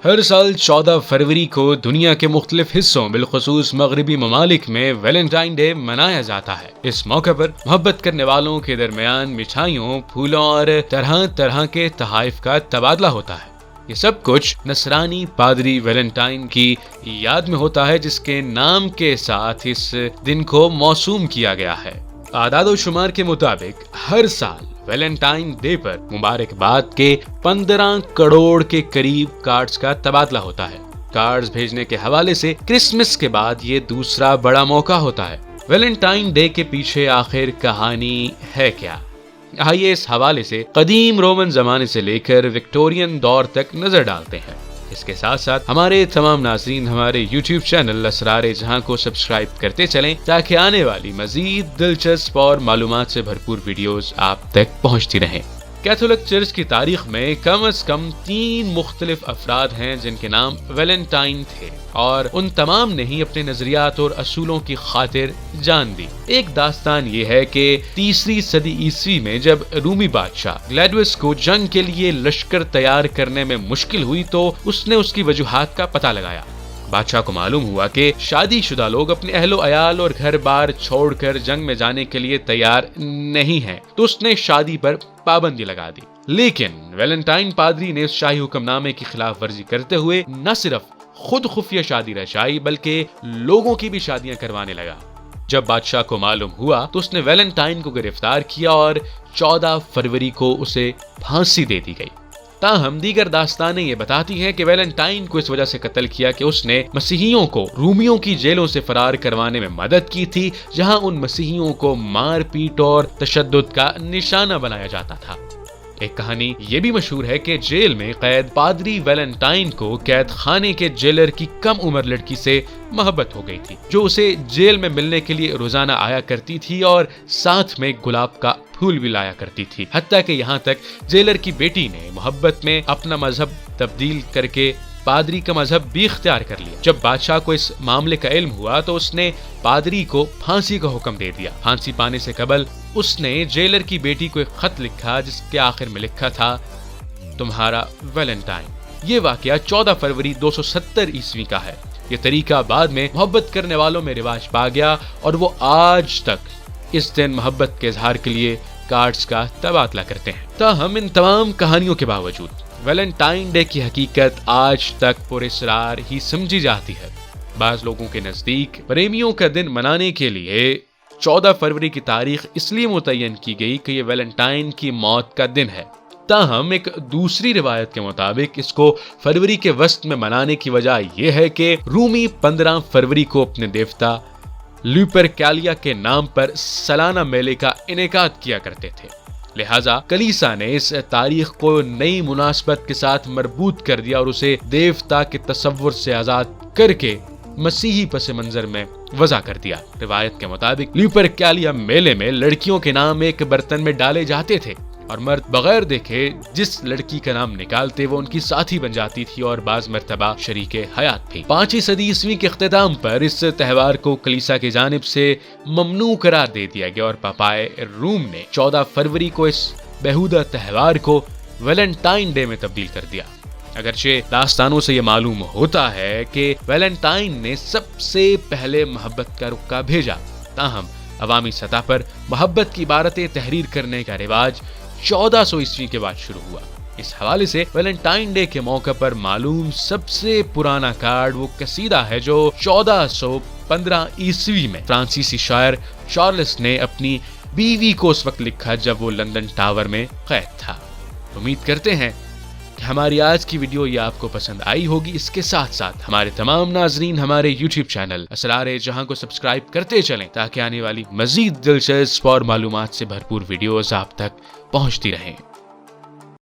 ہر سال 14 فروری کو دنیا کے مختلف حصوں بالخصوص مغربی ممالک میں ویلنٹائن ڈے منایا جاتا ہے۔ اس موقع پر محبت کرنے والوں کے درمیان مٹھائیوں، پھولوں اور طرح طرح کے تحائف کا تبادلہ ہوتا ہے۔ یہ سب کچھ نصرانی پادری ویلنٹائن کی یاد میں ہوتا ہے، جس کے نام کے ساتھ اس دن کو موسوم کیا گیا ہے۔ اعداد و شمار کے مطابق ہر سال ویلنٹائن ڈے پر مبارکباد کے 15 کروڑ کے قریب کارڈز کا تبادلہ ہوتا ہے۔ کارڈز بھیجنے کے حوالے سے کرسمس کے بعد یہ دوسرا بڑا موقع ہوتا ہے۔ ویلنٹائن ڈے کے پیچھے آخر کہانی ہے کیا؟ آئیے اس حوالے سے قدیم رومن زمانے سے لے کر وکٹورین دور تک نظر ڈالتے ہیں۔ اس کے ساتھ ساتھ ہمارے تمام ناظرین ہمارے یوٹیوب چینل اسرار جہاں کو سبسکرائب کرتے چلیں تاکہ آنے والی مزید دلچسپ اور معلومات سے بھرپور ویڈیوز آپ تک پہنچتی رہیں۔ کیتھولک چرچ کی تاریخ میں کم از کم 3 مختلف افراد ہیں جن کے نام ویلنٹائن تھے، اور ان تمام نے ہی اپنے نظریات اور اصولوں کی خاطر جان دی۔ ایک داستان یہ ہے کہ 3 صدی عیسوی میں جب رومی بادشاہ گلیڈوس کو جنگ کے لیے لشکر تیار کرنے میں مشکل ہوئی تو اس نے اس کی وجوہات کا پتہ لگایا۔ بادشاہ کو معلوم ہوا کہ شادی شدہ لوگ اپنے اہل و عیال اور گھر بار چھوڑ کر جنگ میں جانے کے لیے تیار نہیں ہیں، تو اس نے شادی پر پابندی لگا دی۔ لیکن ویلنٹائن پادری نے اس شاہی حکم نامے کی خلاف ورزی کرتے ہوئے نہ صرف خود خفیہ شادی رچائی بلکہ لوگوں کی بھی شادیاں کروانے لگا۔ جب بادشاہ کو معلوم ہوا تو اس نے ویلنٹائن کو گرفتار کیا اور 14 فروری کو اسے پھانسی دے دی گئی۔ تاہم دیگر داستانیں یہ بتاتی ہیں کہ ویلنٹائن کو اس وجہ سے قتل کیا کہ اس نے مسیحیوں کو رومیوں کی جیلوں سے فرار کروانے میں مدد کی تھی، جہاں ان مسیحیوں کو مار پیٹ اور تشدد کا نشانہ بنایا جاتا تھا۔ ایک کہانی یہ بھی مشہور ہے کہ جیل میں قید پادری ویلنٹائن کو قید خانے کے جیلر کی کم عمر لڑکی سے محبت ہو گئی تھی، جو اسے جیل میں ملنے کے لیے روزانہ آیا کرتی تھی اور ساتھ میں گلاب کا پھول بھی لایا کرتی تھی، حتیٰ کہ یہاں تک جیلر کی بیٹی نے محبت میں اپنا مذہب تبدیل کر کے پادری کا مذہب بھی اختیار کر لیا۔ جب بادشاہ کو اس معاملے کا علم ہوا تو اس نے پادری کو پھانسی کا حکم دے دیا۔ پھانسی پانے سے قبل اس نے جیلر کی بیٹی کو ایک خط لکھا جس کے آخر میں لکھا تھا، تمہارا ویلنٹائن۔ یہ واقعہ 14 فروری 270 عیسوی کا ہے۔ یہ طریقہ بعد میں محبت کرنے والوں میں رواج پا گیا اور وہ آج تک اس دن محبت کے اظہار کے لیے کارڈز کا تبادلہ کرتے ہیں۔ تاہم ان تمام کہانیوں کے باوجود ویلنٹائن ڈے کی حقیقت آج تک پر اسرار ہی سمجھی جاتی ہے۔ بعض لوگوں کے نزدیک پریمیوں کا دن منانے کے لیے 14 فروری کی تاریخ اس لیے متعین کی گئی کہ یہ ویلنٹائن کی موت کا دن ہے۔ تاہم ایک دوسری روایت کے مطابق اس کو فروری کے وسط میں منانے کی وجہ یہ ہے کہ رومی 15 فروری کو اپنے دیوتا لیوپرکیلیا کے نام پر سالانہ میلے کا انعقاد کیا کرتے تھے، لہٰذا کلیسا نے اس تاریخ کو نئی مناسبت کے ساتھ مربوط کر دیا اور اسے دیوتا کے تصور سے آزاد کر کے مسیحی پس منظر میں وضع کر دیا۔ روایت کے مطابق لیوپرکیلیا میلے میں لڑکیوں کے نام ایک برتن میں ڈالے جاتے تھے اور مرد بغیر دیکھے جس لڑکی کا نام نکالتے وہ ان کی ساتھی بن جاتی تھی اور بعض مرتبہ شریک حیات تھی۔ 5ویں صدی عیسوی کے اختتام پر اس تہوار کو کلیسا کی جانب سے ممنوع قرار دے دیا گیا اور پاپائے روم نے 14 فروری کو اس بیہودہ تہوار کو ویلنٹائن ڈے میں تبدیل کر دیا۔ اگرچہ داستانوں سے یہ معلوم ہوتا ہے کہ ویلنٹائن نے سب سے پہلے محبت کا رکا بھیجا، تاہم عوامی سطح پر محبت کی عبارتیں تحریر کرنے کا رواج 1400 عیسوی کے بعد شروع ہوا۔ اس حوالے سے ویلنٹائن ڈے کے موقع پر معلوم سب سے پرانا کارڈ وہ قصیدہ ہے جو 1415 عیسوی میں فرانسیسی شاعر چارلس نے اپنی بیوی کو اس وقت لکھا جب وہ لندن ٹاور میں قید تھا۔ امید کرتے ہیں کہ ہماری آج کی ویڈیو یہ آپ کو پسند آئی ہوگی۔ اس کے ساتھ ساتھ ہمارے تمام ناظرین ہمارے یوٹیوب چینل اسرار جہاں کو سبسکرائب کرتے چلیں تاکہ آنے والی مزید دلچسپ اور معلومات سے بھرپور ویڈیوز آپ تک پہنچتی رہیں۔